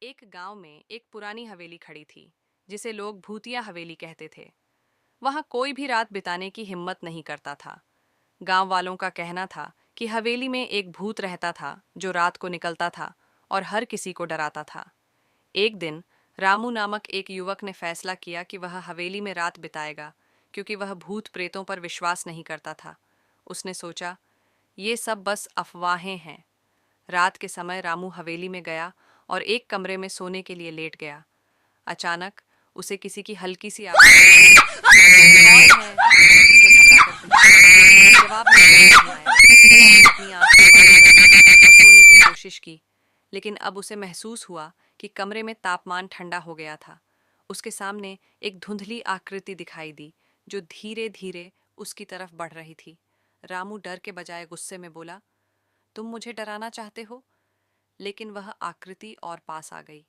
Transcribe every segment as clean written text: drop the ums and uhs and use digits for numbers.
एक गांव में एक पुरानी हवेली खड़ी थी जिसे लोग भूतिया हवेली कहते थे। वहां कोई भी रात बिताने की हिम्मत नहीं करता था। गांव वालों का कहना था कि हवेली में एक भूत रहता था जो रात को निकलता था और हर किसी को डराता था। एक दिन रामू नामक एक युवक ने फैसला किया कि वह हवेली में रात बिताएगा, क्योंकि वह भूत प्रेतों पर विश्वास नहीं करता था। उसने सोचा, ये सब बस अफवाहें हैं। रात के समय रामू हवेली में गया और एक कमरे में सोने के लिए लेट गया। अचानक उसे किसी की हल्की सी आवाज आई। कौन है? उसने घबराकर पूछा। जवाब में कुछ नहीं आया। उसने अपनी आंखें बंद कर ली और सोने की कोशिश की, लेकिन अब उसे महसूस हुआ कि कमरे में तापमान ठंडा हो गया था। उसके सामने एक धुंधली आकृति दिखाई दी जो धीरे धीरे उसकी तरफ बढ़ रही थी। रामू डर के बजाय गुस्से में बोला, तुम मुझे डराना चाहते हो? लेकिन वह आकृति और पास आ गई।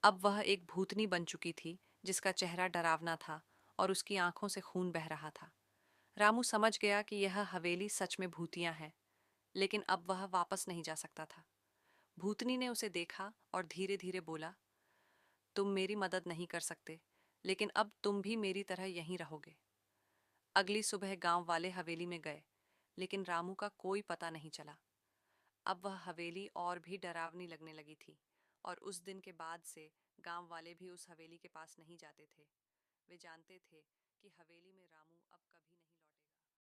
अब वह एक भूतनी बन चुकी थी जिसका चेहरा डरावना था और उसकी आंखों से खून बह रहा था। रामू समझ गया कि यह हवेली सच में भूतिया है, लेकिन अब वह वापस नहीं जा सकता था। भूतनी ने उसे देखा और धीरे धीरे बोला, तुम मेरी मदद नहीं कर सकते, लेकिन अब तुम भी मेरी तरह यहीं रहोगे। अगली सुबह गांव वाले हवेली में गए, लेकिन रामू का कोई पता नहीं चला। अब वह हवेली और भी डरावनी लगने लगी थी, और उस दिन के बाद से गांव वाले भी उस हवेली के पास नहीं जाते थे। वे जानते थे कि हवेली में रामू अब कभी